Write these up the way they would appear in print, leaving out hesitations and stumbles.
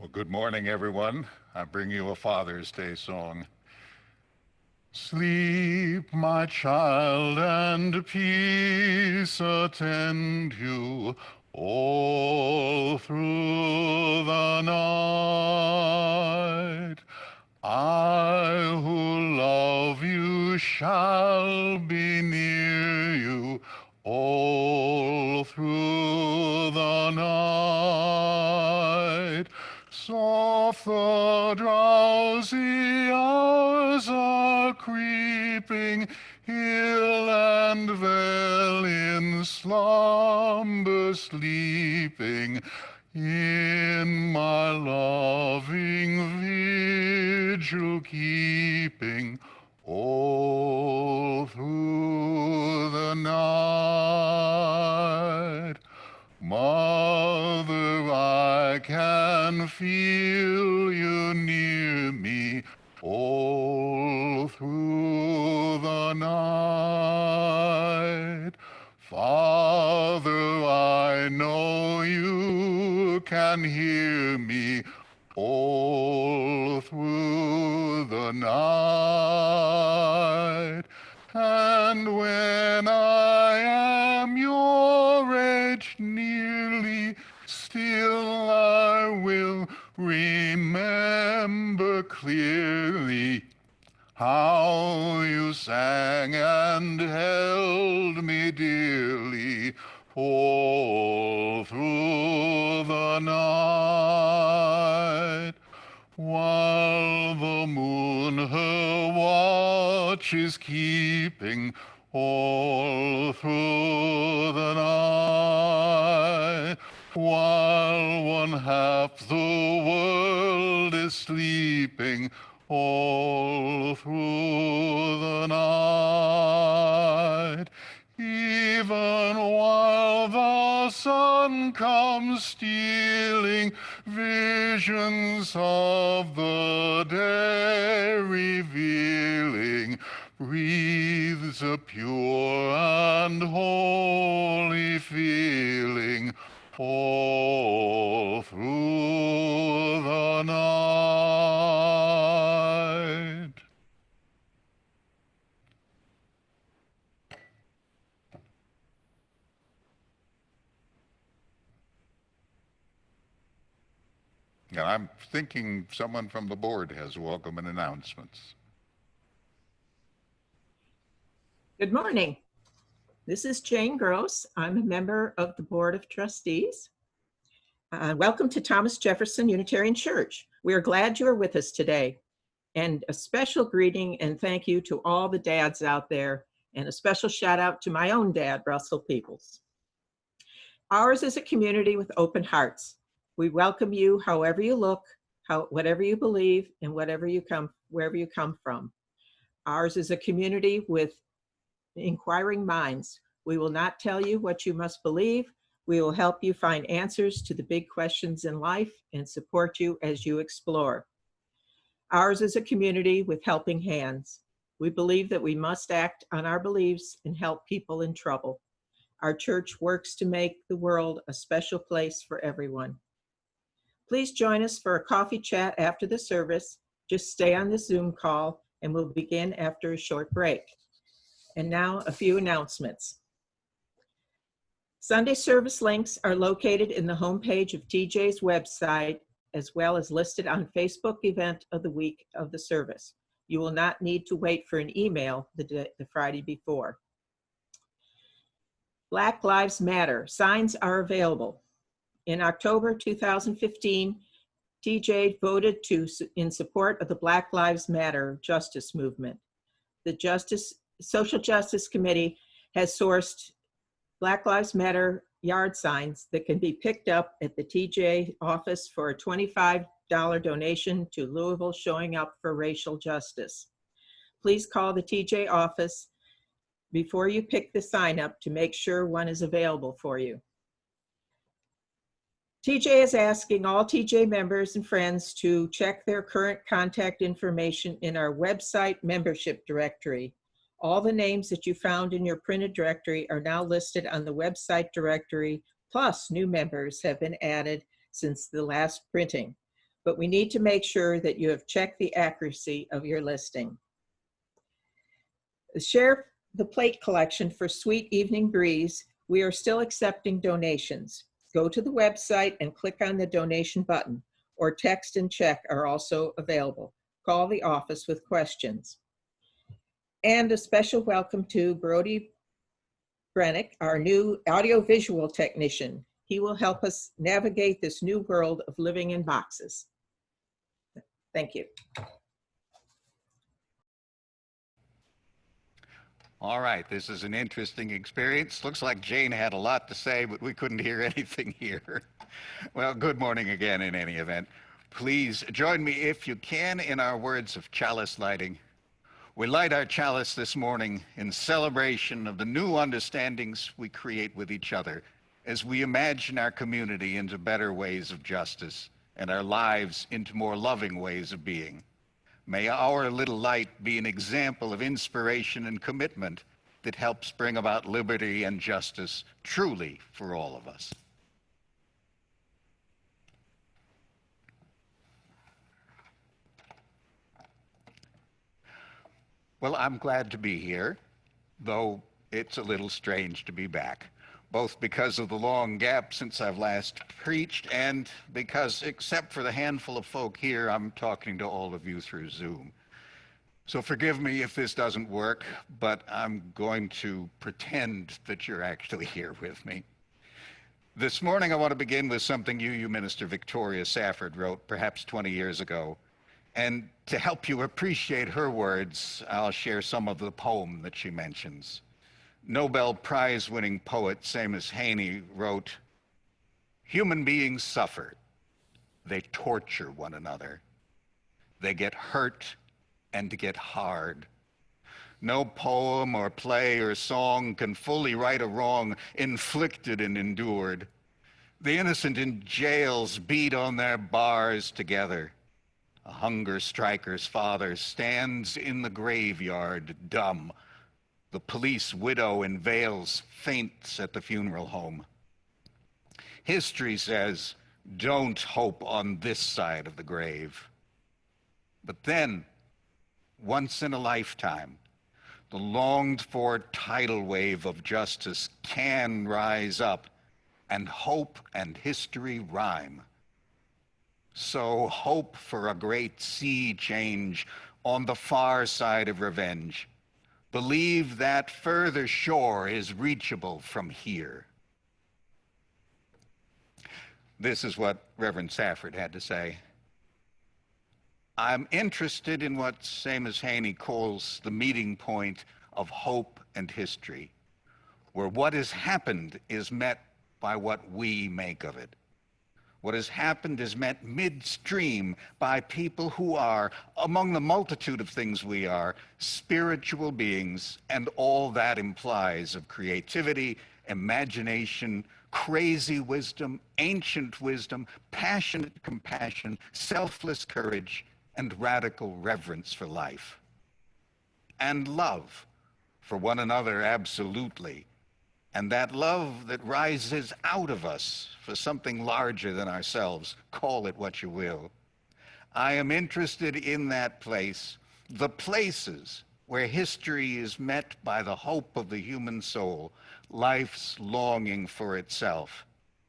Well, good morning, everyone. I bring you a Father's Day song. Sleep, my child, and peace attend you all through the night. I who love you shall be near you all through the night. Soft the drowsy hours are creeping, hill and vale in slumber sleeping, in my loving vigil keeping, all through the night. Mother, I can feel you near me all through the night. Father, I know you can hear me all through the night. And when I am your age nearly, still I will remember clearly how you sang and held me dearly all through the night. While the moon her watch is keeping all through the night, while one half the world is sleeping all through the night. Even while the sun comes stealing, visions of the day revealing, breathes a pure and holy feeling all through the night. And I'm thinking someone from the board has welcome and announcements. Good morning. This is Jane Gross. I'm a member of the Board of Trustees. Welcome to Thomas Jefferson Unitarian Church. We are glad you are with us today. And a special greeting and thank you to all the dads out there, and a special shout out to my own dad, Russell Peoples. Ours is a community with open hearts. We welcome you however you look, whatever you believe, and wherever you come from. Ours is a community with inquiring minds. We will not tell you what you must believe. We will help you find answers to the big questions in life and support you as you explore. Ours is a community with helping hands. We believe that we must act on our beliefs and help people in trouble. Our church works to make the world a special place for everyone. Please join us for a coffee chat after the service. Just stay on the Zoom call and we'll begin after a short break. And now a few announcements. Sunday service links are located in the homepage of TJ's website, as well as listed on Facebook event of the week of the service. You will not need to wait for an email the Friday before. Black Lives Matter signs are available. In October 2015, TJ voted in support of the Black Lives Matter justice movement. The Social Justice Committee has sourced Black Lives Matter yard signs that can be picked up at the TJ office for a $25 donation to Louisville Showing Up for Racial Justice. Please call the TJ office before you pick the sign up to make sure one is available for you. TJ is asking all TJ members and friends to check their current contact information in our website membership directory. All the names that you found in your printed directory are now listed on the website directory, plus new members have been added since the last printing. but we need to make sure that you have checked the accuracy of your listing. Share the plate collection for Sweet Evening Breeze. We are still accepting donations. Go to the website and click on the donation button, or text and check are also available. Call the office with questions. And a special welcome to Brody Brennick, our new audiovisual technician. He will help us navigate this new world of living in boxes. Thank you. All right, this is an interesting experience. Looks like Jane had a lot to say, but we couldn't hear anything here. Well, good morning again in any event. Please join me, if you can, in our words of chalice lighting. We light our chalice this morning in celebration of the new understandings we create with each other as we imagine our community into better ways of justice and our lives into more loving ways of being. May our little light be an example of inspiration and commitment that helps bring about liberty and justice truly for all of us. Well, I'm glad to be here, though it's a little strange to be back, both because of the long gap since I've last preached and because, except for the handful of folk here, I'm talking to all of you through Zoom. So forgive me if this doesn't work, but I'm going to pretend that you're actually here with me. This morning, I want to begin with something UU Minister Victoria Safford wrote perhaps 20 years ago. And to help you appreciate her words, I'll share some of the poem that she mentions. Nobel Prize-winning poet Seamus Heaney wrote, "Human beings suffer. They torture one another. They get hurt and get hard. No poem or play or song can fully right a wrong inflicted and endured. The innocent in jails beat on their bars together. A hunger striker's father stands in the graveyard, dumb. The police widow in veils faints at the funeral home. History says, don't hope on this side of the grave. But then, once in a lifetime, the longed-for tidal wave of justice can rise up, and hope and history rhyme. So hope for a great sea change on the far side of revenge. Believe that further shore is reachable from here." This is what Reverend Safford had to say. I'm interested in what Seamus Heaney calls the meeting point of hope and history, where what has happened is met by what we make of it. What has happened is met midstream by people who are, among the multitude of things we are, spiritual beings, and all that implies of creativity, imagination, crazy wisdom, ancient wisdom, passionate compassion, selfless courage, and radical reverence for life. And love for one another, absolutely. And that love that rises out of us for something larger than ourselves, call it what you will. I am interested in that place, the places where history is met by the hope of the human soul, life's longing for itself.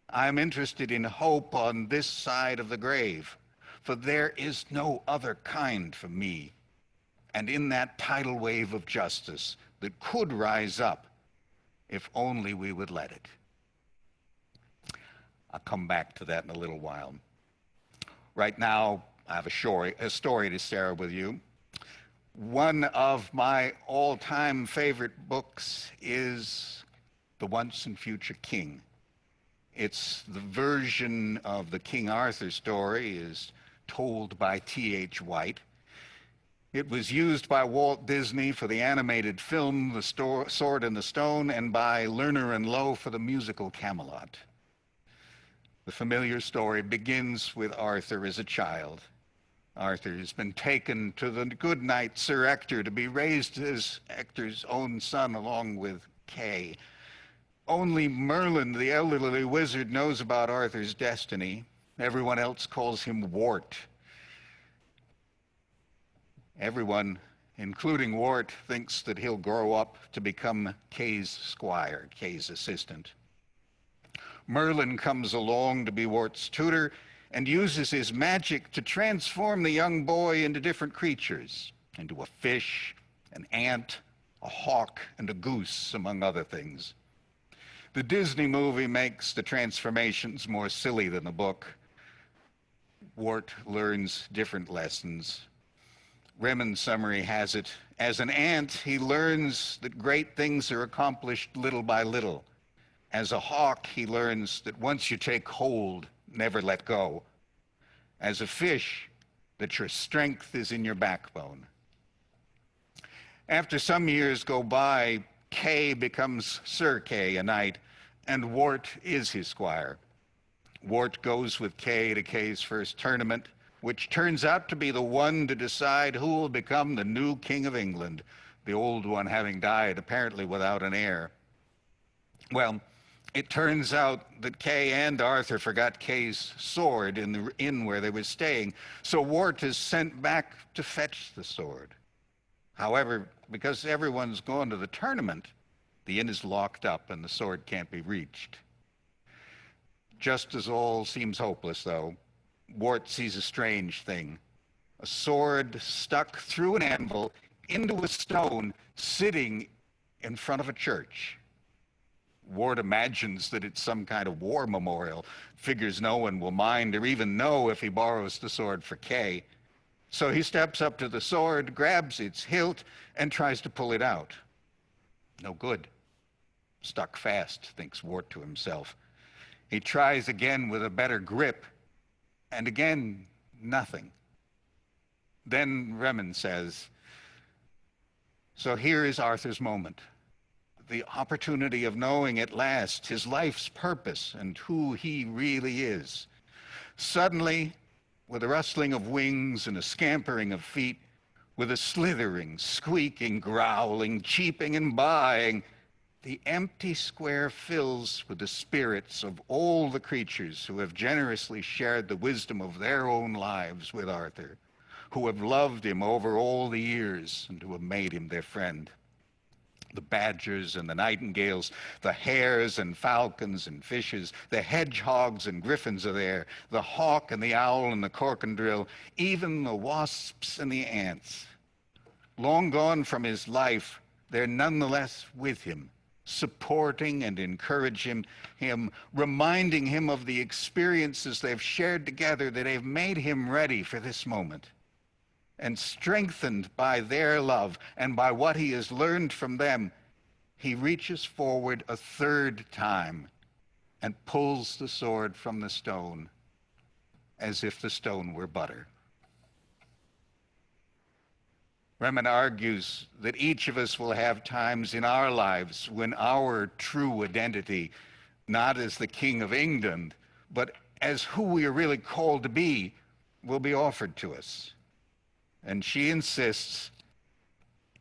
I'm interested in hope on this side of the grave, for there is no other kind for me. And in that tidal wave of justice that could rise up, if only we would let it. I'll come back to that in a little while. Right now, I have a story to share with you. One of my all-time favorite books is The Once and Future King. It's the version of the King Arthur story is told by T.H. White. It was used by Walt Disney for the animated film The Sword and the Stone, and by Lerner and Loewe for the musical Camelot. The familiar story begins with Arthur as a child. Arthur has been taken to the good knight Sir Ector to be raised as Ector's own son along with Kay. Only Merlin, the elderly wizard, knows about Arthur's destiny. Everyone else calls him Wart, Everyone, including Wart, thinks that he'll grow up to become Kay's squire, Kay's assistant. Merlin comes along to be Wart's tutor and uses his magic to transform the young boy into different creatures, into a fish, an ant, a hawk, and a goose, among other things. The Disney movie makes the transformations more silly than the book. Wart learns different lessons. Remen's summary has it, as an ant, he learns that great things are accomplished little by little. As a hawk, he learns that once you take hold, never let go. As a fish, that your strength is in your backbone. After some years go by, Kay becomes Sir Kay, a knight, and Wart is his squire. Wart goes with Kay to Kay's first tournament, which turns out to be the one to decide who will become the new King of England, the old one having died, apparently without an heir. Well, it turns out that Kay and Arthur forgot Kay's sword in the inn where they were staying, so Wart is sent back to fetch the sword. However, because everyone's gone to the tournament, the inn is locked up and the sword can't be reached. Just as all seems hopeless, though, Wart sees a strange thing. A sword stuck through an anvil into a stone sitting in front of a church. Wart imagines that it's some kind of war memorial, figures no one will mind or even know if he borrows the sword for Kay. So he steps up to the sword, grabs its hilt, and tries to pull it out. No good. Stuck fast, thinks Wart to himself. He tries again with a better grip, and again, nothing. Then Remen says, so here is Arthur's moment. The opportunity of knowing at last his life's purpose and who he really is. Suddenly, with a rustling of wings and a scampering of feet, with a slithering, squeaking, growling, cheeping, and baaing, the empty square fills with the spirits of all the creatures who have generously shared the wisdom of their own lives with Arthur, who have loved him over all the years and who have made him their friend. The badgers and the nightingales, the hares and falcons and fishes, the hedgehogs and griffins are there, the hawk and the owl and the corkandrill, even the wasps and the ants. Long gone from his life, they're nonetheless with him, supporting and encouraging him, reminding him of the experiences they've shared together that have made him ready for this moment. And strengthened by their love and by what he has learned from them, he reaches forward a third time and pulls the sword from the stone as if the stone were butter. Remen argues that each of us will have times in our lives when our true identity, not as the King of England, but as who we are really called to be, will be offered to us. And she insists,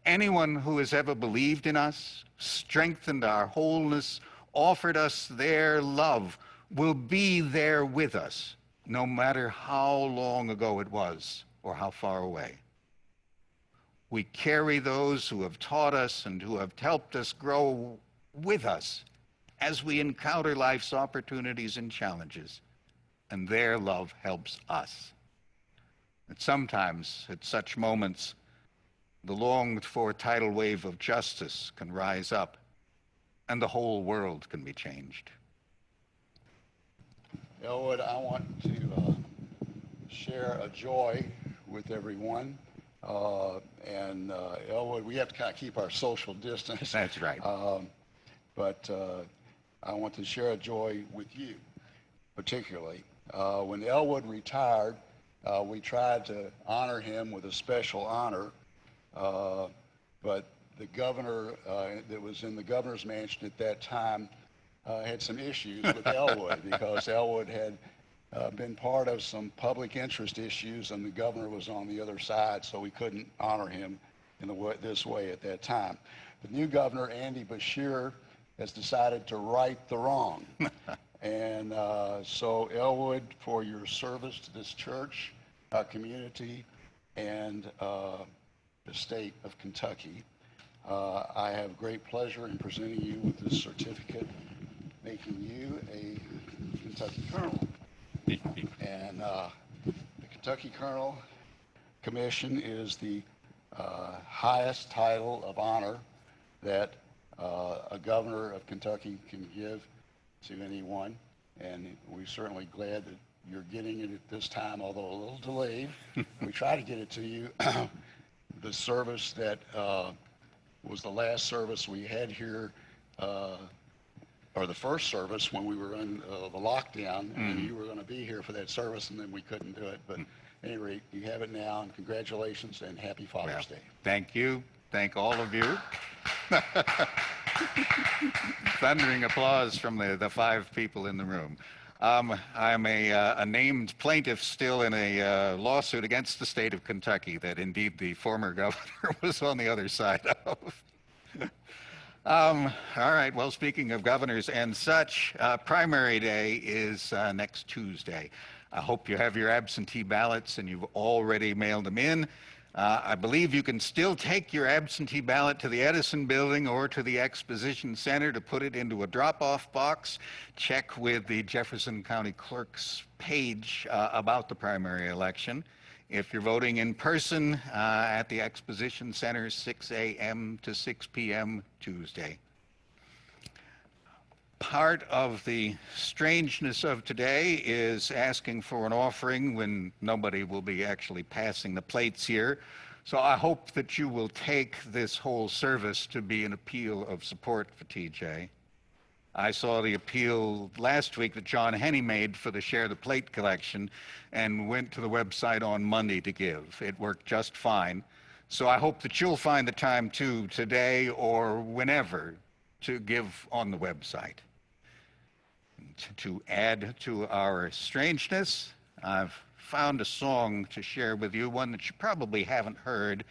anyone who has ever believed in us, strengthened our wholeness, offered us their love, will be there with us, no matter how long ago it was or how far away. We carry those who have taught us and who have helped us grow with us as we encounter life's opportunities and challenges, and their love helps us. And sometimes, at such moments, the longed-for tidal wave of justice can rise up, and the whole world can be changed. Elwood, I want to share a joy with everyone. Elwood, we have to kind of keep our social distance. That's right. But I want to share a joy with you, particularly. When Elwood retired, we tried to honor him with a special honor, but the governor that was in the governor's mansion at that time had some issues with Elwood because Elwood had been part of some public interest issues and the governor was on the other side, so we couldn't honor him in this way at that time. The new governor, Andy Bashir, has decided to right the wrong. And so Elwood, for your service to this church, our community, and the state of Kentucky. I have great pleasure in presenting you with this certificate, making you a Kentucky Colonel. And the Kentucky Colonel Commission is the highest title of honor that a governor of Kentucky can give to anyone. And we're certainly glad that you're getting it at this time, although a little delayed. We try to get it to you. The service that was the last service we had here, or the first service when we were in the lockdown, and you were going to be here for that service, and then we couldn't do it. But at any rate, you have it now, and congratulations, and happy Father's Day. Thank you. Thank all of you. Thundering applause from the 5 people in the room. I'm a named plaintiff still in a lawsuit against the state of Kentucky that indeed the former governor was on the other side of. All right, well, speaking of governors and such, primary day is next Tuesday. I hope you have your absentee ballots and you've already mailed them in. I believe you can still take your absentee ballot to the Edison Building or to the Exposition Center to put it into a drop-off box. Check with the Jefferson County Clerk's page about the primary election. If you're voting in person at the Exposition Center, 6 a.m. to 6 p.m. Tuesday. Part of the strangeness of today is asking for an offering when nobody will be actually passing the plates here. So I hope that you will take this whole service to be an appeal of support for TJ. I saw the appeal last week that John Henney made for the Share the Plate collection and went to the website on Monday to give. It worked just fine. So I hope that you'll find the time too today or whenever to give on the website. To add to our strangeness, I've found a song to share with you, one that you probably haven't heard.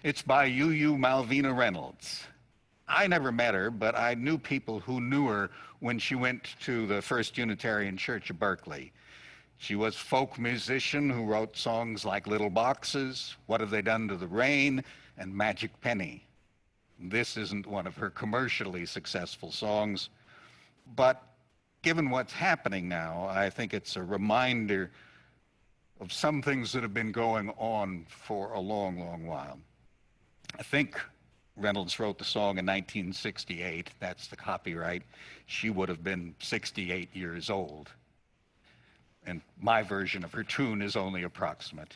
It's by Malvina Reynolds. I never met her, but I knew people who knew her when she went to the First Unitarian Church of Berkeley. She was a folk musician who wrote songs like Little Boxes, What Have They Done to the Rain, and Magic Penny. This isn't one of her commercially successful songs, but given what's happening now, I think it's a reminder of some things that have been going on for a long, long while. I think Reynolds wrote the song in 1968. That's the copyright. She would have been 68 years old. And my version of her tune is only approximate.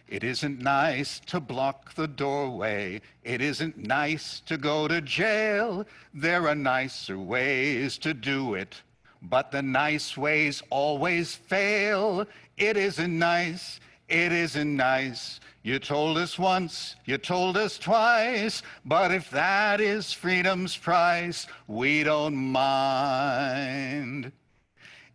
It isn't nice to block the doorway. It isn't nice to go to jail. There are nicer ways to do it, but the nice ways always fail. It isn't nice. It isn't nice. You told us once, you told us twice, but if that is freedom's price, we don't mind.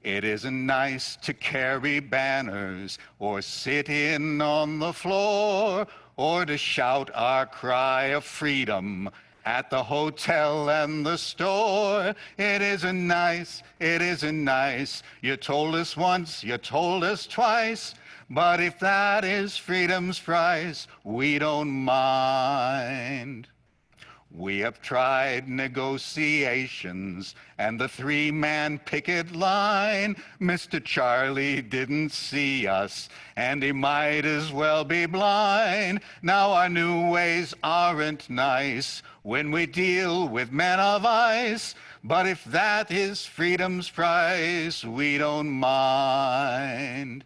It isn't nice to carry banners or sit in on the floor or to shout our cry of freedom at the hotel and the store. It isn't nice, it isn't nice. You told us once, you told us twice, but if that is freedom's price, we don't mind. We have tried negotiations and the 3-man picket line. Mr. Charlie didn't see us, and he might as well be blind. Now our new ways aren't nice when we deal with men of ice. But if that is freedom's price, we don't mind.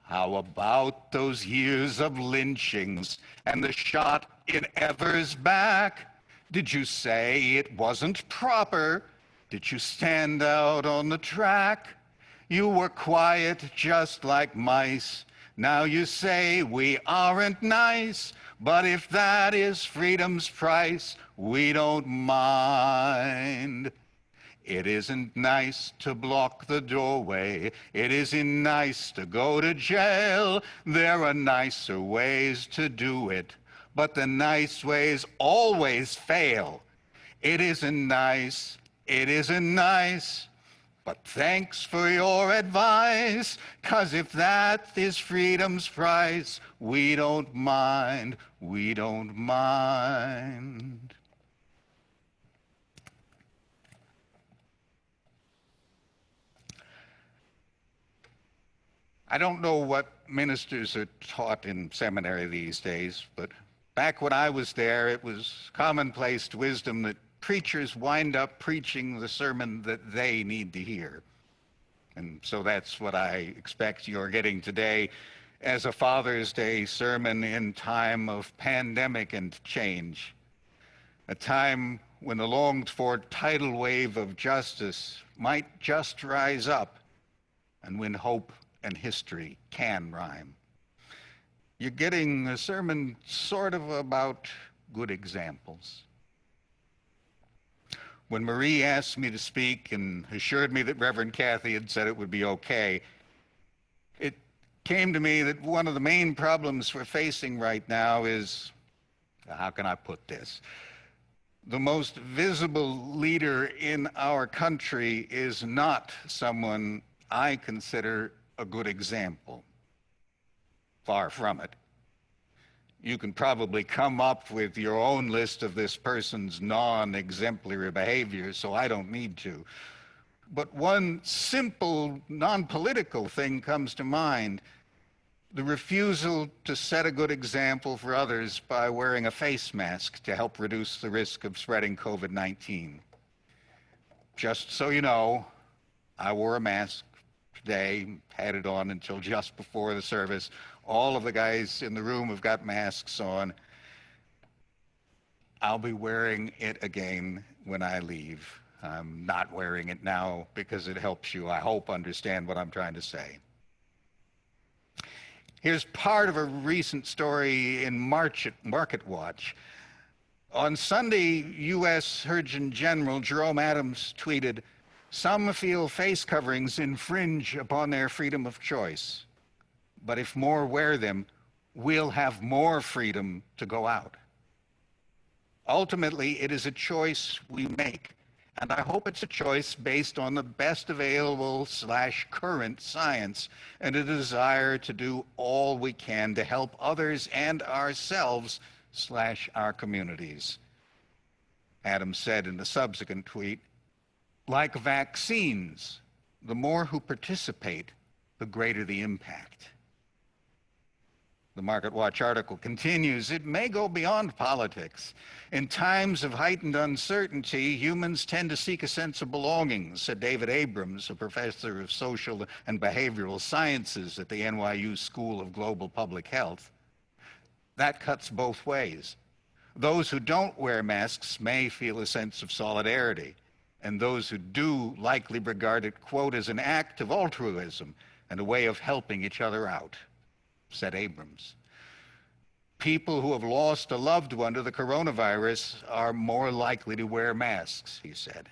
How about those years of lynchings and the shot in Evers' back? Did you say it wasn't proper? Did you stand out on the track? You were quiet just like mice. Now you say we aren't nice, but if that is freedom's price, we don't mind. It isn't nice to block the doorway. It isn't nice to go to jail. There are nicer ways to do it, but the nice ways always fail. It isn't nice. It isn't nice. But thanks for your advice, 'cause if that is freedom's price, we don't mind, we don't mind. I don't know what ministers are taught in seminary these days, but back when I was there, it was commonplace wisdom that preachers wind up preaching the sermon that they need to hear. And so that's what I expect you're getting today as a Father's Day sermon in time of pandemic and change, a time when the longed-for tidal wave of justice might just rise up, and when hope and history can rhyme. You're getting a sermon sort of about good examples. When Marie asked me to speak and assured me that Reverend Kathy had said it would be okay, it came to me that one of the main problems we're facing right now is, how can I put this? The most visible leader in our country is not someone I consider a good example. Far from it. You can probably come up with your own list of this person's non-exemplary behavior, so I don't need to. But one simple, non-political thing comes to mind: the refusal to set a good example for others by wearing a face mask to help reduce the risk of spreading COVID-19. Just so you know, I wore a mask today, had it on until just before the service. All of the guys in the room have got masks on. I'll be wearing it again when I leave. I'm not wearing it now because it helps you, I hope, understand what I'm trying to say. Here's part of a recent story in Market Watch. On Sunday, U.S. Surgeon General Jerome Adams tweeted, "Some feel face coverings infringe upon their freedom of choice. But if more wear them, we'll have more freedom to go out." Ultimately, it is a choice we make, and I hope it's a choice based on the best available / current science and a desire to do all we can to help others and ourselves / our communities. Adams said in a subsequent tweet, "Like vaccines, the more who participate, the greater the impact." The Market Watch article continues, "It may go beyond politics. In times of heightened uncertainty, humans tend to seek a sense of belonging," said David Abrams, a professor of social and behavioral sciences at the NYU School of Global Public Health. That cuts both ways. Those who don't wear masks may feel a sense of solidarity, and those who do likely regard it, quote, as an act of altruism and a way of helping each other out, said Abrams. People who have lost a loved one to the coronavirus are more likely to wear masks, he said.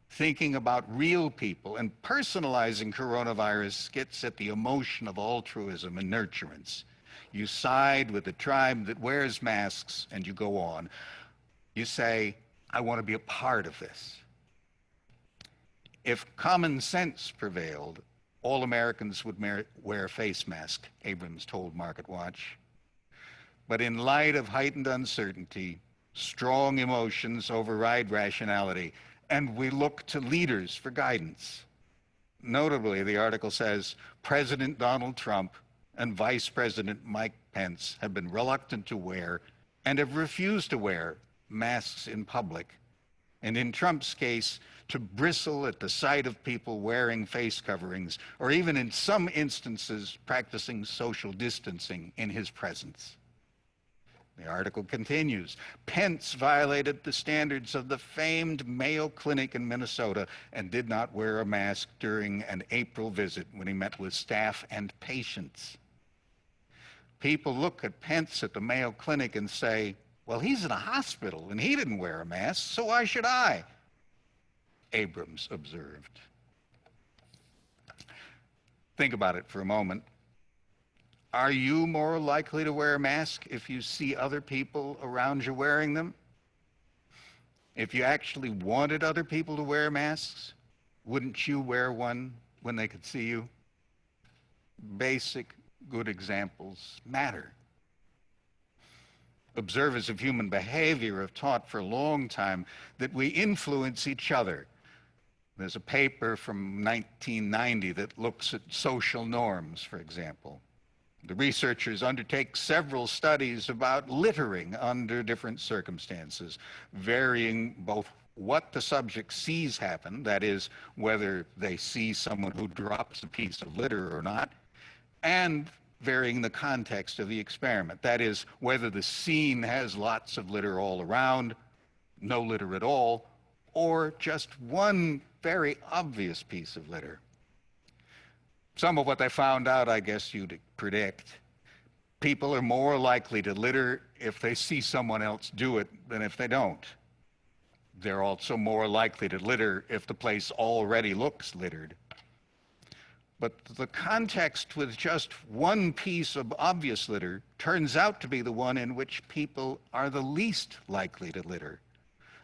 Thinking about real people and personalizing coronavirus gets at the emotion of altruism and nurturance. You side with the tribe that wears masks and you go on. You say, I want to be a part of this. If common sense prevailed, all Americans would wear a face mask, Abrams told Market Watch. But in light of heightened uncertainty, strong emotions override rationality, and we look to leaders for guidance. Notably, the article says, President Donald Trump and Vice President Mike Pence have been reluctant to wear and have refused to wear masks in public. And in Trump's case, to bristle at the sight of people wearing face coverings, or even in some instances, practicing social distancing in his presence. The article continues, Pence violated the standards of the famed Mayo Clinic in Minnesota and did not wear a mask during an April visit when he met with staff and patients. People look at Pence at the Mayo Clinic and say, well, he's in a hospital and he didn't wear a mask, so why should I? Abrams observed. Think about it for a moment. Are you more likely to wear a mask if you see other people around you wearing them? If you actually wanted other people to wear masks? Wouldn't you wear one when they could see you? Basic good examples matter. Observers of human behavior have taught for a long time that we influence each other. There's a paper from 1990 that looks at social norms, for example. The researchers undertake several studies about littering under different circumstances, varying both what the subject sees happen, that is, whether they see someone who drops a piece of litter or not, and varying the context of the experiment. That is, whether the scene has lots of litter all around, no litter at all, or just one very obvious piece of litter. Some of what they found out, I guess you'd predict. People are more likely to litter if they see someone else do it than if they don't. They're also more likely to litter if the place already looks littered. But the context with just one piece of obvious litter turns out to be the one in which people are the least likely to litter.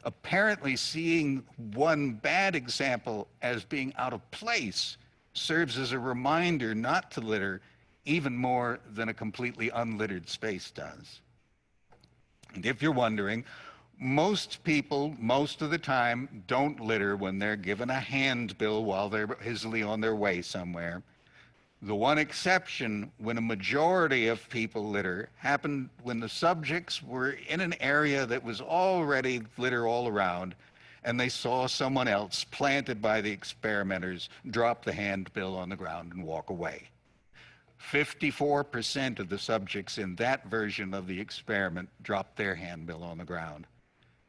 Apparently, seeing one bad example as being out of place serves as a reminder not to litter even more than a completely unlittered space does. And if you're wondering, most people, most of the time, don't litter when they're given a handbill while they're busily on their way somewhere. The one exception, when a majority of people litter, happened when the subjects were in an area that was already litter all around, and they saw someone else, planted by the experimenters, drop the handbill on the ground and walk away. 54% of the subjects in that version of the experiment dropped their handbill on the ground,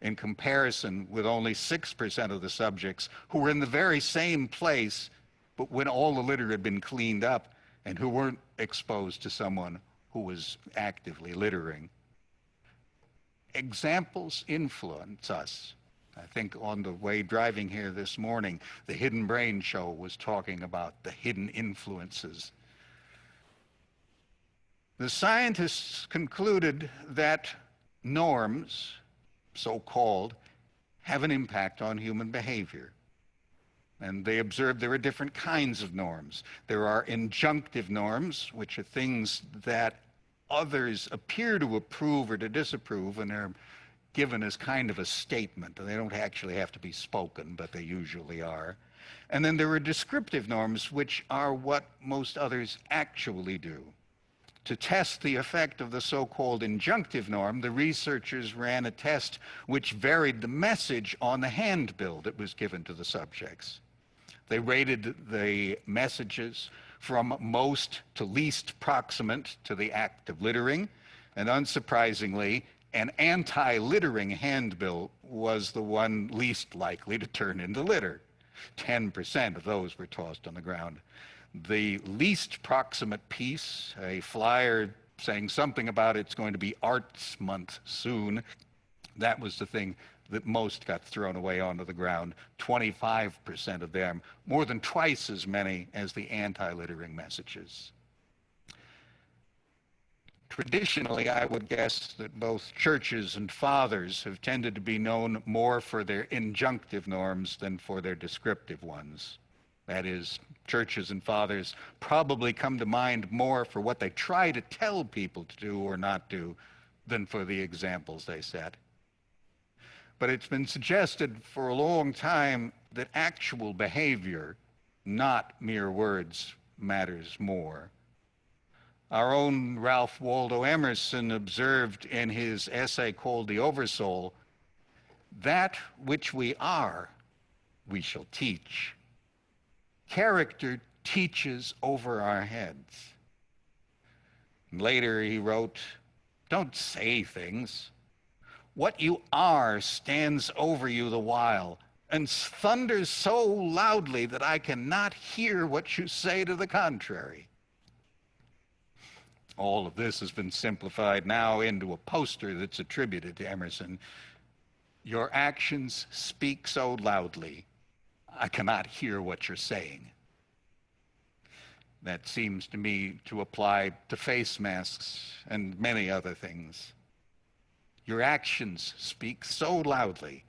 in comparison with only 6% of the subjects who were in the very same place, but when all the litter had been cleaned up and who weren't exposed to someone who was actively littering. Examples influence us. I think on the way driving here this morning, the Hidden Brain Show was talking about the hidden influences. The scientists concluded that norms, so-called, have an impact on human behavior. And they observed there are different kinds of norms. There are injunctive norms, which are things that others appear to approve or to disapprove, and they're given as kind of a statement. They don't actually have to be spoken, but they usually are. And then there are descriptive norms, which are what most others actually do. To test the effect of the so-called injunctive norm, the researchers ran a test which varied the message on the handbill that was given to the subjects. They rated the messages from most to least proximate to the act of littering, and unsurprisingly, an anti-littering handbill was the one least likely to turn into litter. 10% of those were tossed on the ground. The least proximate piece, a flyer saying something about it's going to be Arts Month soon, that was the thing that most got thrown away onto the ground. 25% of them, more than twice as many as the anti-littering messages. Traditionally, I would guess that both churches and fathers have tended to be known more for their injunctive norms than for their descriptive ones. That is, churches and fathers probably come to mind more for what they try to tell people to do or not do than for the examples they set. But it's been suggested for a long time that actual behavior, not mere words, matters more. Our own Ralph Waldo Emerson observed in his essay called The Oversoul, "That which we are, we shall teach. Character teaches over our heads." And later he wrote, "Don't say things. What you are stands over you the while, and thunders so loudly that I cannot hear what you say to the contrary." All of this has been simplified now into a poster that's attributed to Emerson. "Your actions speak so loudly, I cannot hear what you're saying." That seems to me to apply to face masks and many other things. Your actions speak so loudly,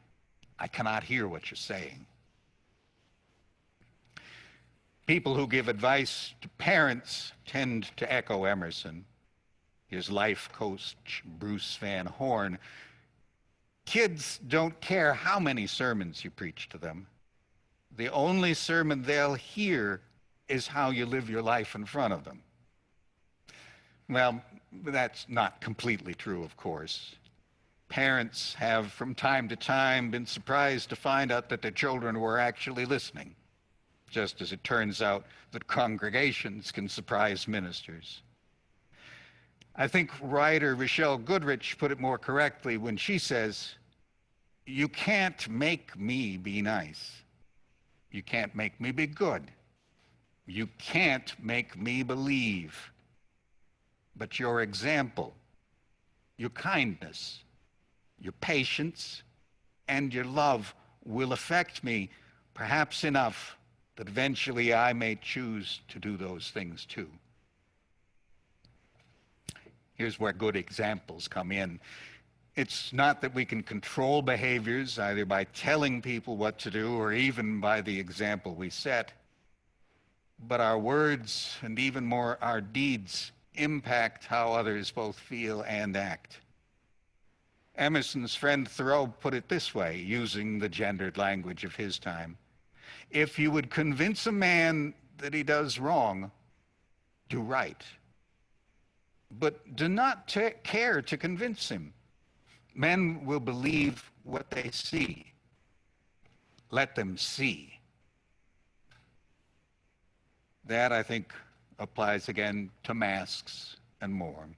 I cannot hear what you're saying. People who give advice to parents tend to echo Emerson. His life coach, Bruce Van Horn. Kids don't care how many sermons you preach to them. The only sermon they'll hear is how you live your life in front of them. Well, that's not completely true, of course. Parents have, from time to time, been surprised to find out that their children were actually listening, just as it turns out that congregations can surprise ministers. I think writer Rochelle Goodrich put it more correctly when she says, "You can't make me be nice. You can't make me be good. You can't make me believe. But your example, your kindness, your patience, and your love will affect me, perhaps enough that eventually I may choose to do those things too." Here's where good examples come in. It's not that we can control behaviors either by telling people what to do or even by the example we set, but our words and even more our deeds impact how others both feel and act. Emerson's friend Thoreau put it this way, using the gendered language of his time: "If you would convince a man that he does wrong, do right. But do not care to convince him. Men will believe what they see. Let them see." That, I think, applies again to masks and more.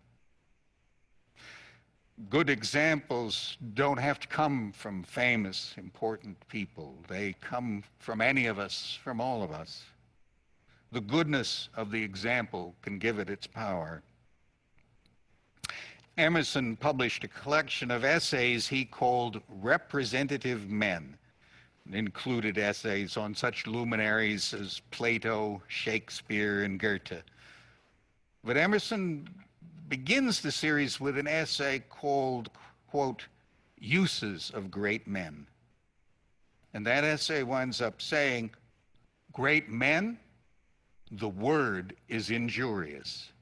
Good examples don't have to come from famous, important people. They come from any of us, from all of us. The goodness of the example can give it its power. Emerson published a collection of essays he called Representative Men. It included essays on such luminaries as Plato, Shakespeare, and Goethe. But Emerson begins the series with an essay called, quote, Uses of Great Men. And that essay winds up saying, great men, the word is injurious.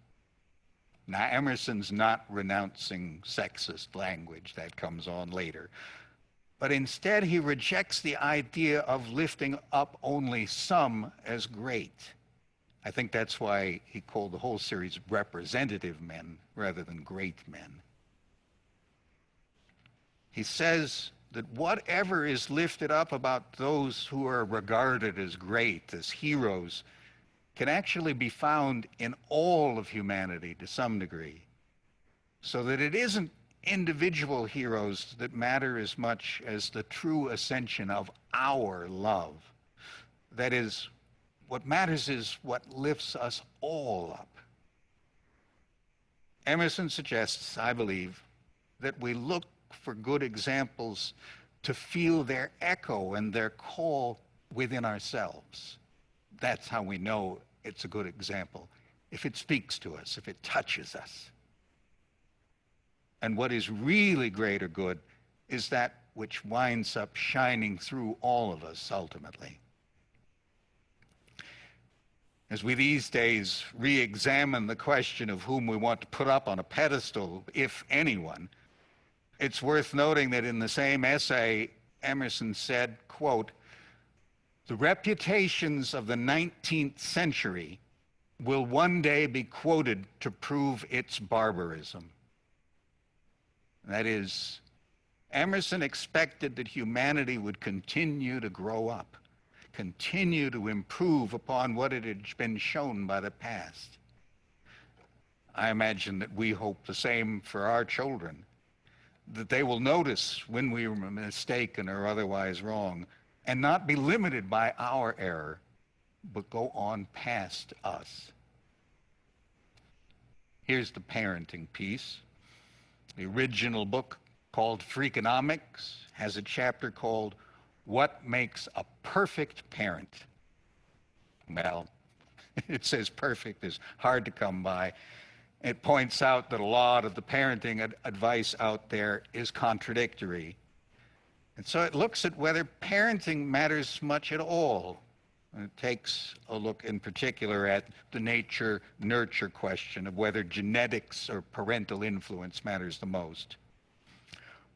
Now, Emerson's not renouncing sexist language. That comes on later. But instead, he rejects the idea of lifting up only some as great. I think that's why he called the whole series Representative Men rather than Great Men. He says that whatever is lifted up about those who are regarded as great, as heroes, can actually be found in all of humanity to some degree, so that it isn't individual heroes that matter as much as the true ascension of our love. That is, what matters is what lifts us all up. Emerson suggests, I believe, that we look for good examples to feel their echo and their call within ourselves. That's how we know it's a good example, if it speaks to us, if it touches us. And what is really great or good is that which winds up shining through all of us ultimately. As we these days re-examine the question of whom we want to put up on a pedestal, if anyone, it's worth noting that in the same essay, Emerson said, quote, the reputations of the 19th century will one day be quoted to prove its barbarism. That is, Emerson expected that humanity would continue to grow up, continue to improve upon what it had been shown by the past. I imagine that we hope the same for our children, that they will notice when we were mistaken or otherwise wrong, and not be limited by our error, but go on past us. Here's the parenting piece. The original book, called Freakonomics, has a chapter called What Makes a Perfect Parent? Well, it says perfect is hard to come by. It points out that a lot of the parenting advice out there is contradictory. And so it looks at whether parenting matters much at all, It takes a look in particular at the nature-nurture question of whether genetics or parental influence matters the most.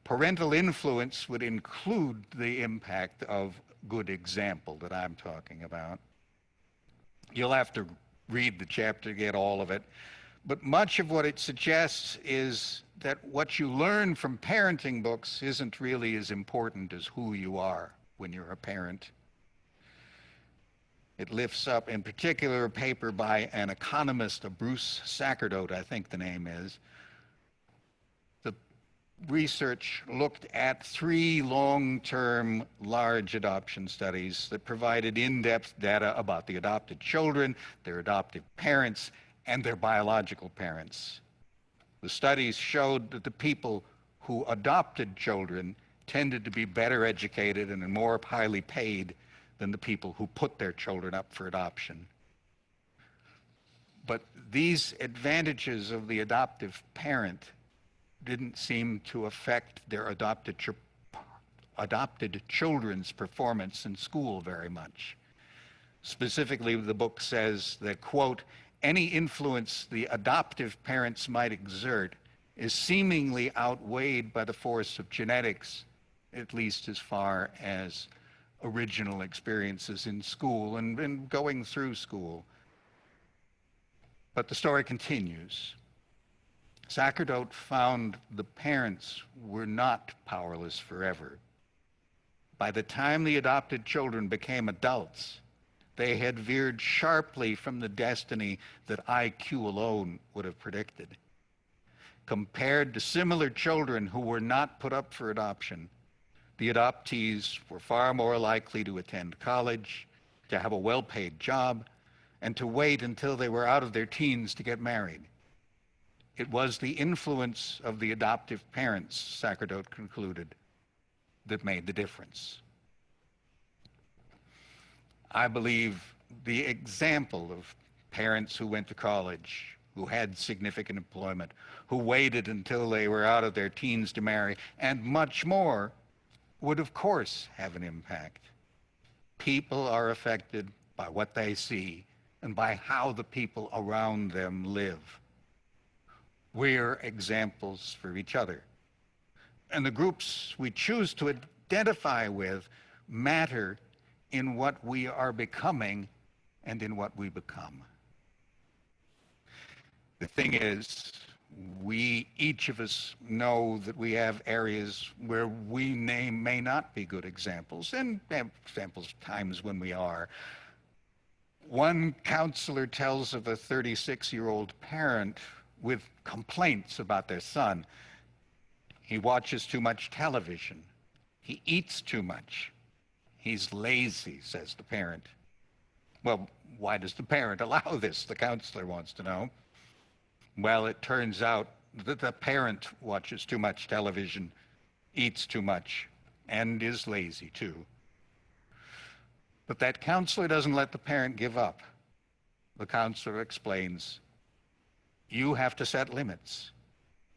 Parental influence would include the impact of good example that I'm talking about. You'll have to read the chapter to get all of it, but much of what it suggests is that what you learn from parenting books isn't really as important as who you are when you're a parent. It lifts up, in particular, a paper by an economist, a Bruce Sacerdote, I think the name is. The research looked at 3 long-term large adoption studies that provided in-depth data about the adopted children, their adoptive parents, and their biological parents. The studies showed that the people who adopted children tended to be better educated and more highly paid than the people who put their children up for adoption. But these advantages of the adoptive parent didn't seem to affect their adopted children's performance in school very much. Specifically, the book says that, quote, any influence the adoptive parents might exert is seemingly outweighed by the force of genetics, at least as far as original experiences in school and going through school. But the story continues. Sacerdote found the parents were not powerless forever. By the time the adopted children became adults, they had veered sharply from the destiny that IQ alone would have predicted. Compared to similar children who were not put up for adoption, the adoptees were far more likely to attend college, to have a well-paid job, and to wait until they were out of their teens to get married. It was the influence of the adoptive parents, Sacerdote concluded, that made the difference. I believe the example of parents who went to college, who had significant employment, who waited until they were out of their teens to marry, and much more, would of course have an impact. People are affected by what they see and by how the people around them live. We're examples for each other. And the groups we choose to identify with matter in what we are becoming and in what we become. The thing is, each of us know that we have areas where we may not be good examples, and examples times when we are. One counselor tells of a 36-year-old parent with complaints about their son. He watches too much television. He eats too much. He's lazy, says the parent. Well, why does the parent allow this? The counselor wants to know. Well, it turns out that the parent watches too much television, eats too much, and is lazy too. But that counselor doesn't let the parent give up. The counselor explains, you have to set limits.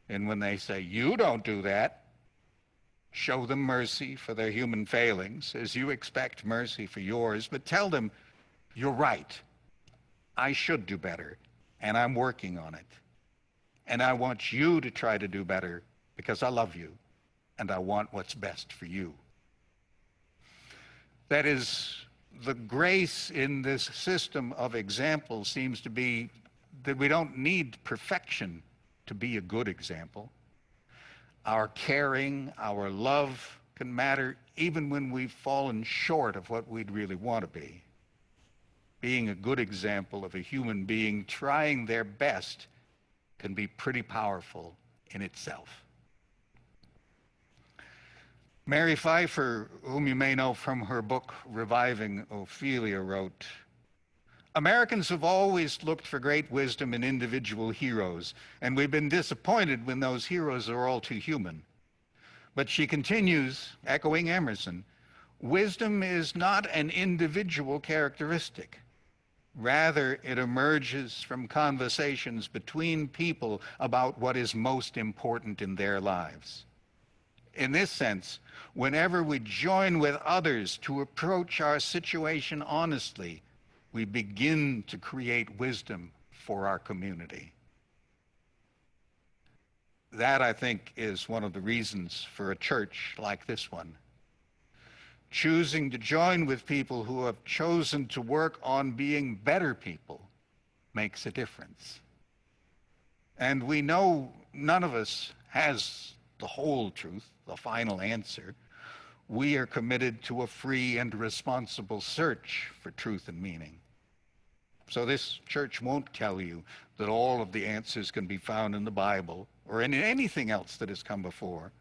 And when they say, you don't do that, show them mercy for their human failings, as you expect mercy for yours, but tell them, you're right. I should do better, and I'm working on it. And I want you to try to do better because I love you, and I want what's best for you. That is, the grace in this system of examples seems to be that we don't need perfection to be a good example. Our caring, our love can matter even when we've fallen short of what we'd really want to be. Being a good example of a human being trying their best can be pretty powerful in itself. Mary Pfeiffer, whom you may know from her book Reviving Ophelia, wrote, Americans have always looked for great wisdom in individual heroes, and we've been disappointed when those heroes are all too human. But she continues, echoing Emerson, wisdom is not an individual characteristic. Rather, it emerges from conversations between people about what is most important in their lives. In this sense, whenever we join with others to approach our situation honestly, we begin to create wisdom for our community. That, I think, is one of the reasons for a church like this one. Choosing to join with people who have chosen to work on being better people makes a difference. And we know none of us has the whole truth, the final answer. We are committed to a free and responsible search for truth and meaning. So this church won't tell you that all of the answers can be found in the Bible or in anything else that has come before.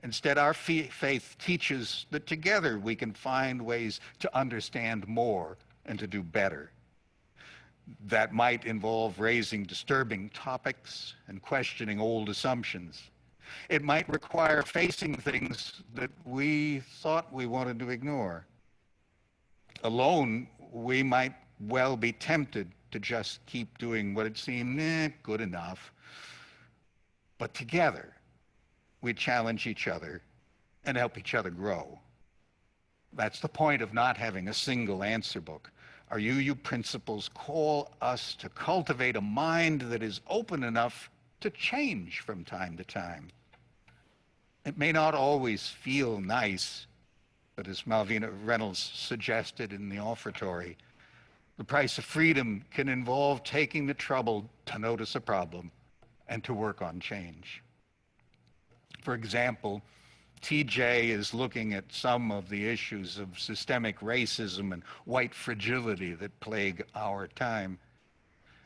Instead, our faith teaches that together we can find ways to understand more and to do better. That might involve raising disturbing topics and questioning old assumptions. It might require facing things that we thought we wanted to ignore. Alone, we might well be tempted to just keep doing what it seemed good enough. But together, we challenge each other and help each other grow. That's the point of not having a single answer book. Our UU principles call us to cultivate a mind that is open enough to change from time to time. It may not always feel nice, but as Malvina Reynolds suggested in the offertory, the price of freedom can involve taking the trouble to notice a problem and to work on change. For example, TJ is looking at some of the issues of systemic racism and white fragility that plague our time.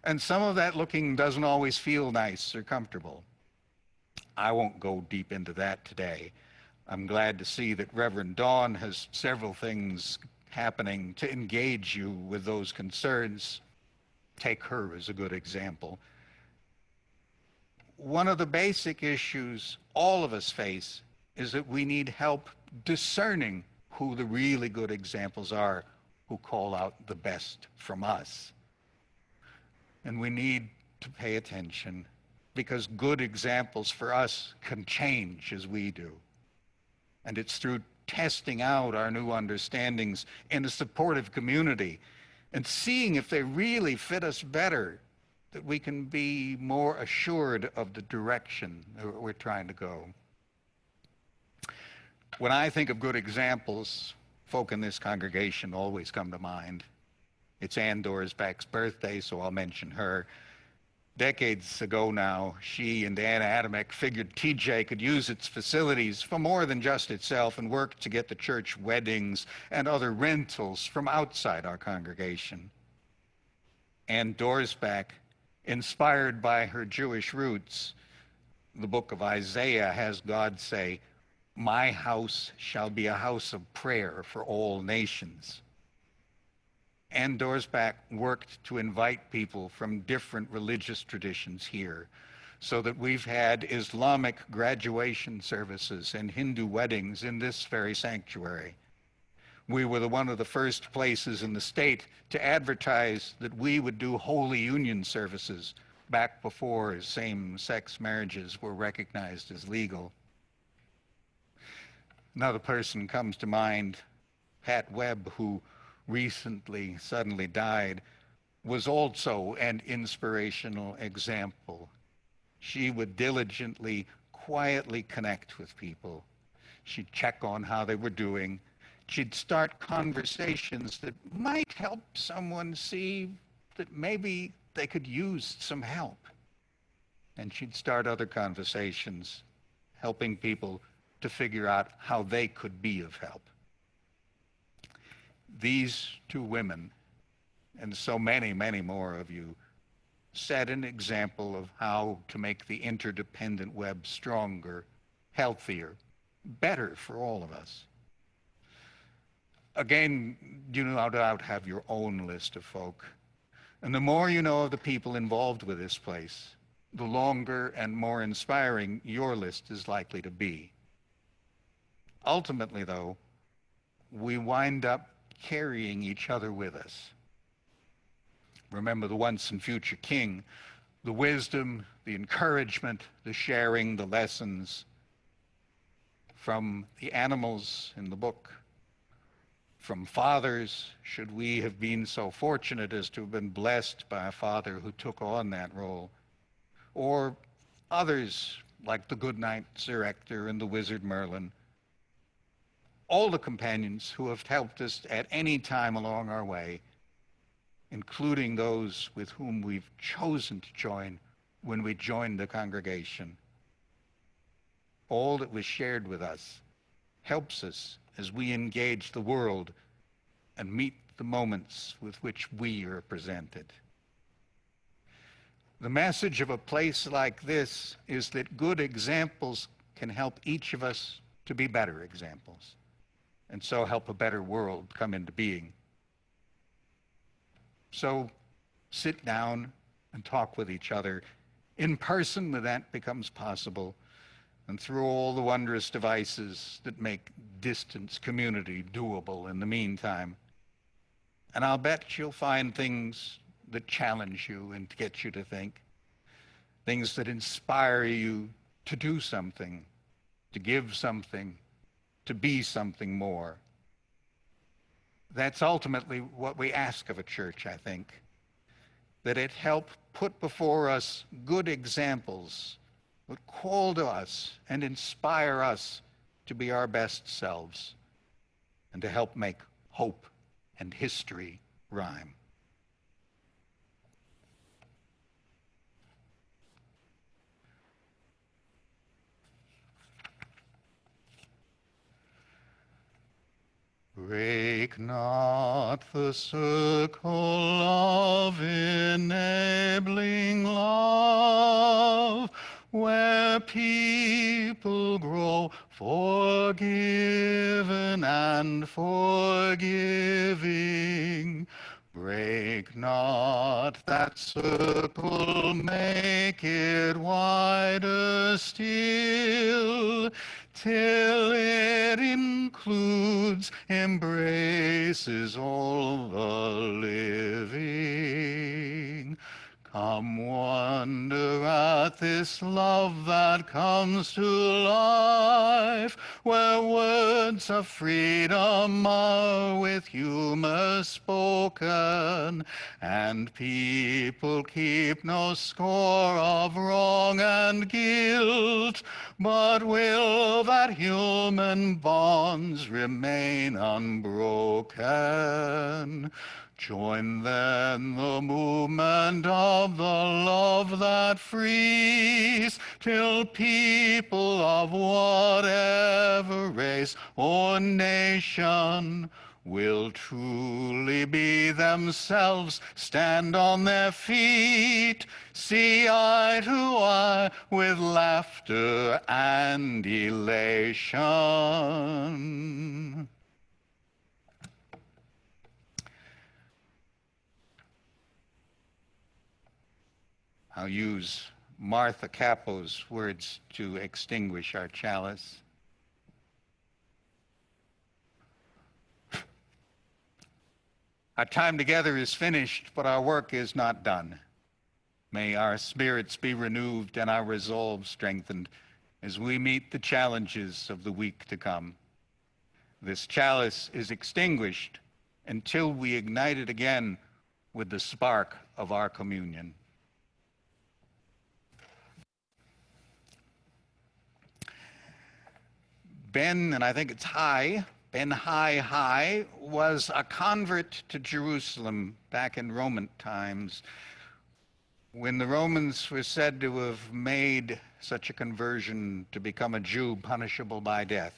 And some of that looking doesn't always feel nice or comfortable. I won't go deep into that today. I'm glad to see that Reverend Dawn has several things happening to engage you with those concerns. Take her as a good example. One of the basic issues all of us face is that we need help discerning who the really good examples are who call out the best from us. And we need to pay attention because good examples for us can change as we do. And it's through testing out our new understandings in a supportive community and seeing if they really fit us better that we can be more assured of the direction that we're trying to go. When I think of good examples, folk in this congregation always come to mind. It's Ann Dorsback's birthday, so I'll mention her. Decades ago now, she and Ann Adamek figured TJ could use its facilities for more than just itself and worked to get the church weddings and other rentals from outside our congregation. Ann Dorsback, inspired by her Jewish roots, the book of Isaiah has God say, "My house shall be a house of prayer for all nations." Ann Dorsback worked to invite people from different religious traditions here so that we've had Islamic graduation services and Hindu weddings in this very sanctuary. We were one of the first places in the state to advertise that we would do Holy Union services back before same-sex marriages were recognized as legal. Another person comes to mind, Pat Webb, who recently suddenly died, was also an inspirational example. She would diligently, quietly connect with people. She'd check on how they were doing. She'd start conversations that might help someone see that maybe they could use some help. And she'd start other conversations, helping people to figure out how they could be of help. These two women, and so many, many more of you, set an example of how to make the interdependent web stronger, healthier, better for all of us. Again, you no doubt have your own list of folk. And the more you know of the people involved with this place, the longer and more inspiring your list is likely to be. Ultimately, though, we wind up carrying each other with us. Remember the once and future king, the wisdom, the encouragement, the sharing, the lessons. from the animals in the book, from fathers, should we have been so fortunate as to have been blessed by a father who took on that role, or others like the Goodnight Sir Ector and the Wizard Merlin, all the companions who have helped us at any time along our way, including those with whom we've chosen to join when we joined the congregation. All that was shared with us helps us as we engage the world and meet the moments with which we are presented. The message of a place like this is that good examples can help each of us to be better examples, and so help a better world come into being. So sit down and talk with each other in person when that becomes possible, and through all the wondrous devices that make distance community doable in the meantime. And I'll bet you'll find things that challenge you and get you to think, things that inspire you to do something, to give something, to be something more. That's ultimately what we ask of a church, I think, that it help put before us good examples that call to us and inspire us to be our best selves and to help make hope and history rhyme. Break not the circle of enabling love, where people grow forgiven and forgiving. Break not that circle, make it wider still, till it includes, embraces all the living. Come wonder at this love that comes to life, where words of freedom are with humor spoken, and people keep no score of wrong and guilt, but will that human bonds remain unbroken. Join then the movement of the love that frees, till people of whatever race or nation will truly be themselves, stand on their feet, see eye to eye with laughter and elation. I'll use Martha Capo's words to extinguish our chalice. Our time together is finished, but our work is not done. May our spirits be renewed and our resolve strengthened as we meet the challenges of the week to come. This chalice is extinguished until we ignite it again with the spark of our communion. Ben, and I think it's Ben Hai, was a convert to Jerusalem back in Roman times, when the Romans were said to have made such a conversion to become a Jew punishable by death.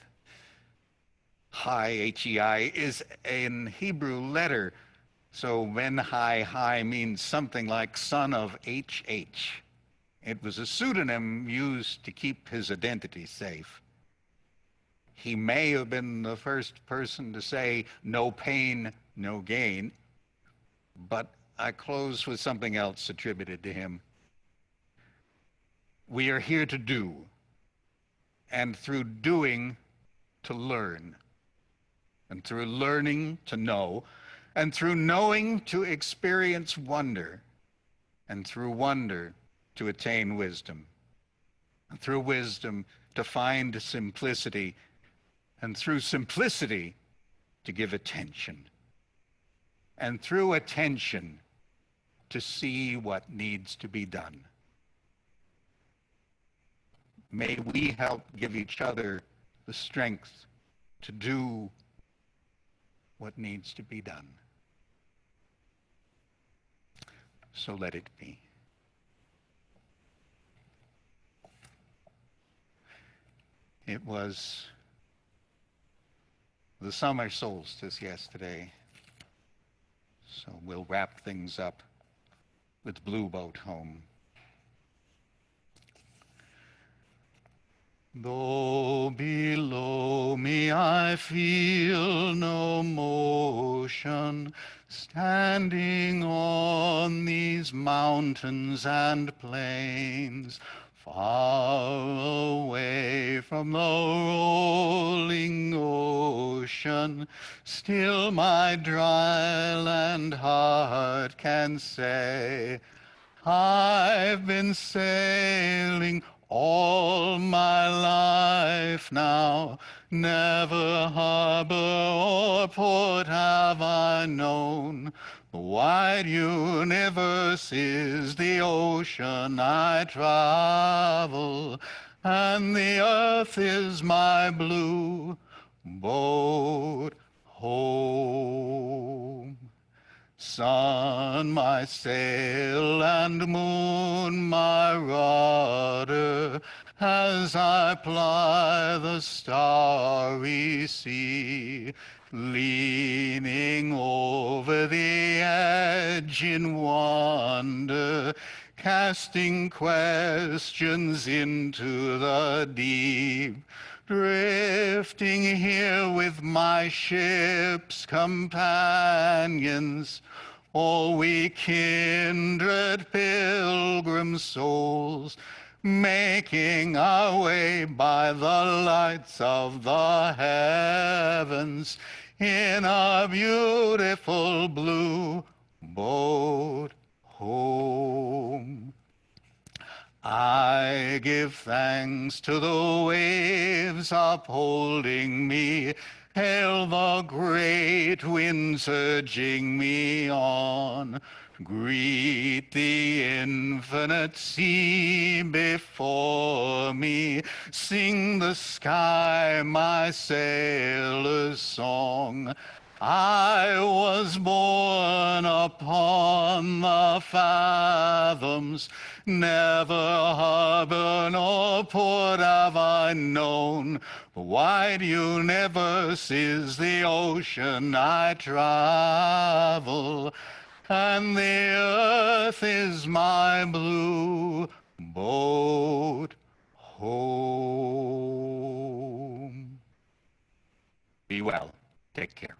Hai, H-E-I, is an Hebrew letter, so Ben Hai means something like son of H-H. It was a pseudonym used to keep his identity safe. He may have been the first person to say, no pain, no gain, but I close with something else attributed to him. We are here to do, and through doing, to learn, and through learning, to know, and through knowing, to experience wonder, and through wonder, to attain wisdom, and through wisdom, to find simplicity, and through simplicity to give attention, and through attention to see what needs to be done. May we help give each other the strength to do what needs to be done. So let it be. It was the summer solstice yesterday, so we'll wrap things up with Blue Boat Home. Though below me I feel no motion, standing on these mountains and plains, far away from the rolling ocean, still my dry land heart can say, I've been sailing all my life now, never harbor or port have I known. The wide universe is the ocean I travel, and the earth is my blue boat home. Sun, my sail, and moon, my rudder, as I ply the starry sea, leaning over the edge in wonder, casting questions into the deep, drifting here with my ship's companions, all we kindred pilgrim souls, making our way by the lights of the heavens in our beautiful blue boat home. I give thanks to the waves upholding me, hail the great winds urging me on. Greet the infinite sea before me, sing the sky my sailor's song. I was born upon the fathoms, never harbor nor port have I known. The wide universe is the ocean I travel, and the earth is my blue boat home. Be well. Take care.